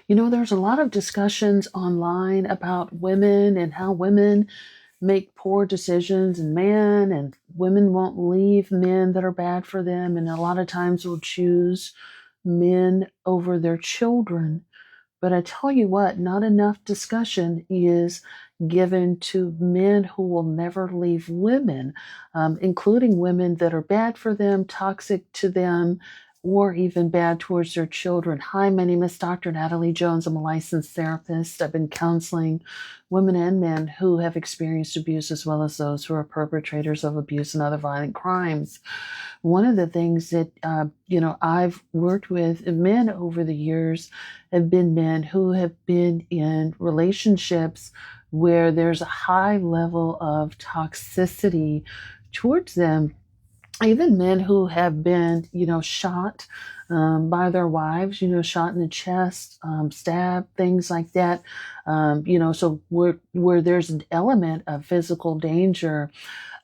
There's a lot of discussions online about women and how women make poor decisions and women won't leave men that are bad for them, and a lot of times will choose men over their children. But I tell you what, not enough discussion is given to men who will never leave women, including women that are bad for them, toxic to them, or even bad towards their children. Hi, my name is Dr. Natalie Jones. I'm a licensed therapist. I've been counseling women and men who have experienced abuse, as well as those who are perpetrators of abuse and other violent crimes. One of the things that I've worked with men over the years have been men who have been in relationships where there's a high level of toxicity towards them, even men who have been, shot by their wives, shot in the chest, stabbed, things like that. So where there's an element of physical danger,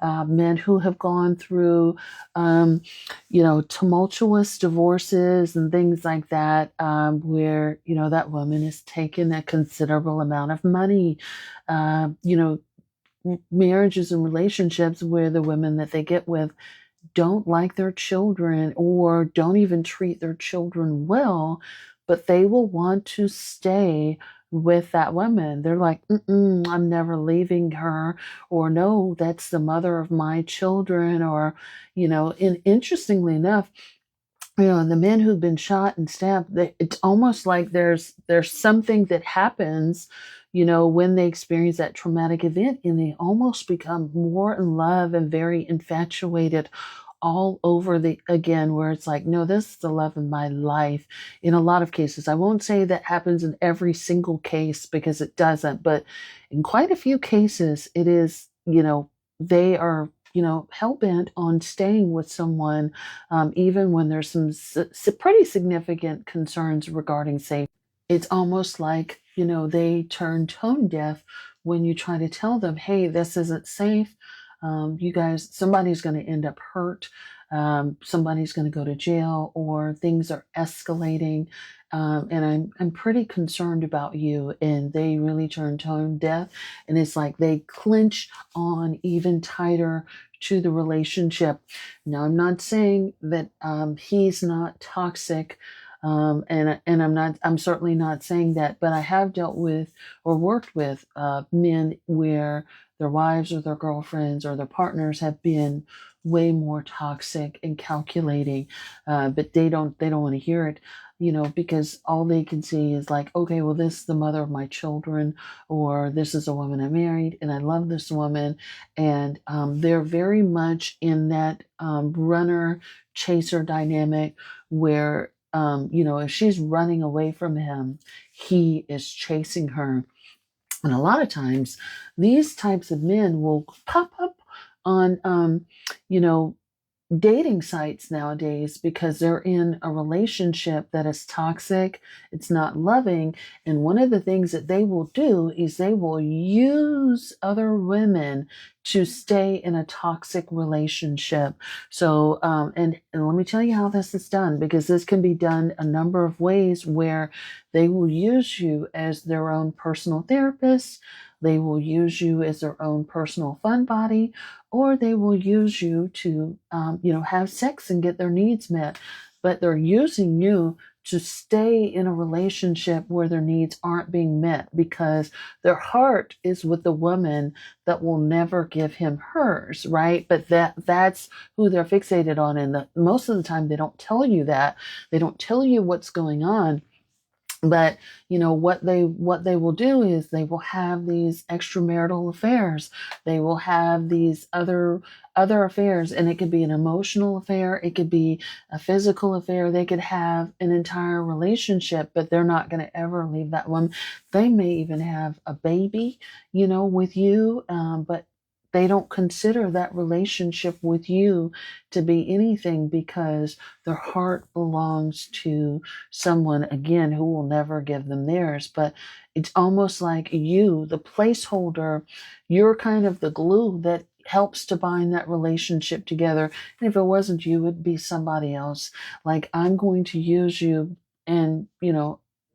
men who have gone through, tumultuous divorces and things like that, where, that woman has taken a considerable amount of money, marriages and relationships where the women that they get with don't like their children or don't even treat their children well, but they will want to stay with that woman. They're like, I'm never leaving her, or no, that's the mother of my children, or, and interestingly enough, the men who've been shot and stabbed, it's almost like there's something that happens, when they experience that traumatic event, and they almost become more in love and very infatuated all over again, where it's like, no, this is the love of my life. In a lot of cases, I won't say that happens in every single case, because it doesn't, but in quite a few cases it is, they are, hell-bent on staying with someone, even when there's some pretty significant concerns regarding safety. It's almost like, they turn tone deaf when you try to tell them, hey, this isn't safe. You guys, somebody's going to end up hurt. Somebody's going to go to jail, or things are escalating. And I'm pretty concerned about you. And they really turn tone deaf. And it's like they clinch on even tighter to the relationship. Now, I'm not saying that he's not toxic. And I'm certainly not saying that, but I have dealt with or worked with men where their wives or their girlfriends or their partners have been way more toxic and calculating, but they don't want to hear it, because all they can see is like, okay, well, this is the mother of my children, or this is a woman I married and I love this woman. And they're very much in that runner chaser dynamic where, if she's running away from him, he is chasing her. And a lot of times, these types of men will pop up on, you know, dating sites nowadays, because they're in a relationship that is toxic, it's not loving. And one of the things that they will do is they will use other women to stay in a toxic relationship. So, and let me tell you how this is done, because this can be done a number of ways, where they will use you as their own personal therapist. They will use you as their own personal fun body, or they will use you to, have sex and get their needs met. But they're using you to stay in a relationship where their needs aren't being met, because their heart is with the woman that will never give him hers, right? But that's who they're fixated on. And most of the time, they don't tell you that. They don't tell you what's going on. But what they will do is they will have these extramarital affairs. They will have these other affairs, and it could be an emotional affair, it could be a physical affair, they could have an entire relationship, but they're not going to ever leave that one. They may even have a baby, with you, but they don't consider that relationship with you to be anything, because their heart belongs to someone, again, who will never give them theirs. But it's almost like you, the placeholder, you're kind of the glue that helps to bind that relationship together. And if it wasn't you, it'd be somebody else. Like, I'm going to use you, and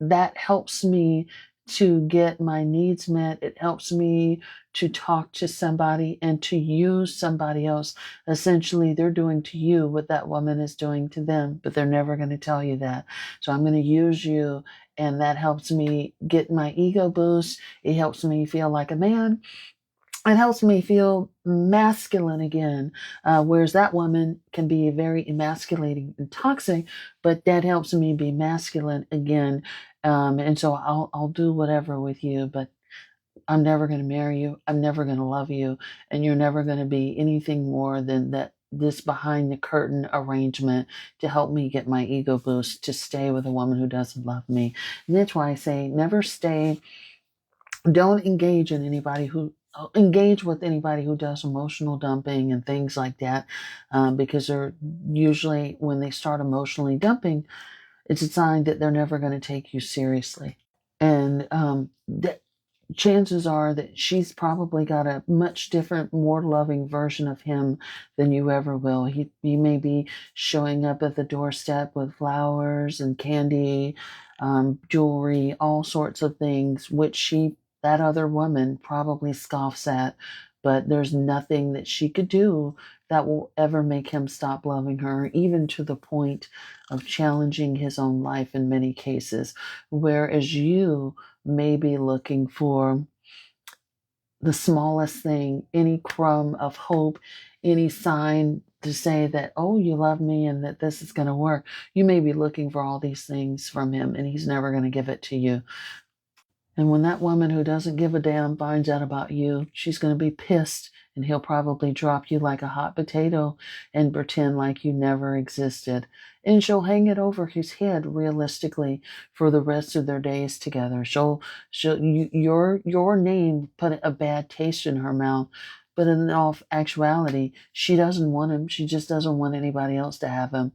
that helps me to get my needs met. It helps me to talk to somebody and to use somebody else. Essentially, they're doing to you what that woman is doing to them, but they're never going to tell you that. So I'm going to use you, and that helps me get my ego boost. It helps me feel like a man. It helps me feel masculine again, whereas that woman can be very emasculating and toxic, but that helps me be masculine again. And so I'll do whatever with you, but I'm never going to marry you. I'm never going to love you, and you're never going to be anything more than that. This behind the curtain arrangement to help me get my ego boost to stay with a woman who doesn't love me. And that's why I say never stay. Don't engage with anybody who does emotional dumping and things like that, because they're usually, when they start emotionally dumping, it's a sign that they're never going to take you seriously. And the chances are that she's probably got a much different, more loving version of him than you ever will. He may be showing up at the doorstep with flowers and candy, jewelry, all sorts of things, which that other woman probably scoffs at. But there's nothing that she could do that will ever make him stop loving her, even to the point of challenging his own life in many cases. Whereas you may be looking for the smallest thing, any crumb of hope, any sign to say that, oh, you love me and that this is going to work. You may be looking for all these things from him, and he's never going to give it to you. And when that woman who doesn't give a damn finds out about you, she's going to be pissed, and he'll probably drop you like a hot potato and pretend like you never existed. And she'll hang it over his head realistically for the rest of their days together. Your name put a bad taste in her mouth. But in all actuality, she doesn't want him. She just doesn't want anybody else to have him.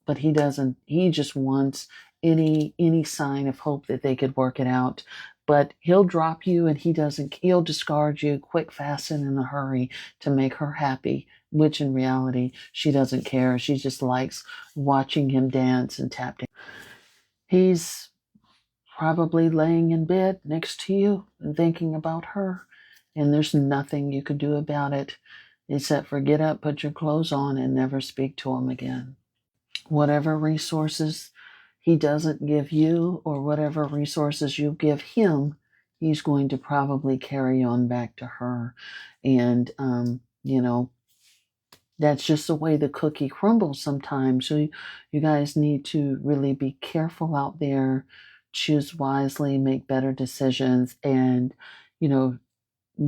But he doesn't. He just wants any sign of hope that they could work it out. But he'll drop you, and he'll discard you quick, fast, and in a hurry to make her happy, which in reality she doesn't care. She just likes watching him dance and tap dance. He's probably laying in bed next to you and thinking about her, and there's nothing you could do about it except for get up, put your clothes on, and never speak to him again. Whatever resources he doesn't give you, or whatever resources you give him, he's going to probably carry on back to her. And, that's just the way the cookie crumbles sometimes. So you guys need to really be careful out there, choose wisely, make better decisions, and, you know,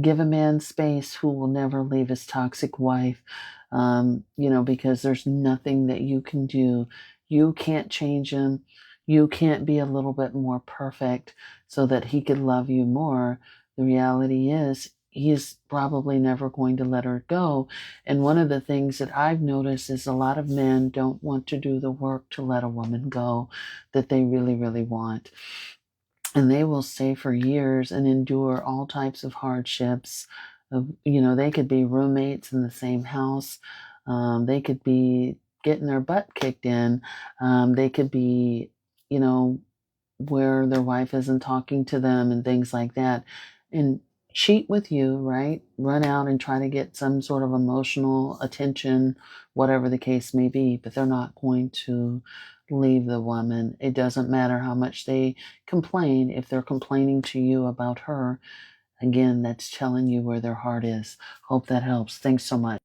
give a man space who will never leave his toxic wife, because there's nothing that you can do. You can't change him. You can't be a little bit more perfect so that he could love you more. The reality is, he's probably never going to let her go. And one of the things that I've noticed is a lot of men don't want to do the work to let a woman go that they really, really want. And they will stay for years and endure all types of hardships. They could be roommates in the same house. They could be getting their butt kicked in. They could be, where their wife isn't talking to them and things like that. And cheat with you, right? Run out and try to get some sort of emotional attention, whatever the case may be, but they're not going to leave the woman. It doesn't matter how much they complain. If they're complaining to you about her, again, that's telling you where their heart is. Hope that helps. Thanks so much.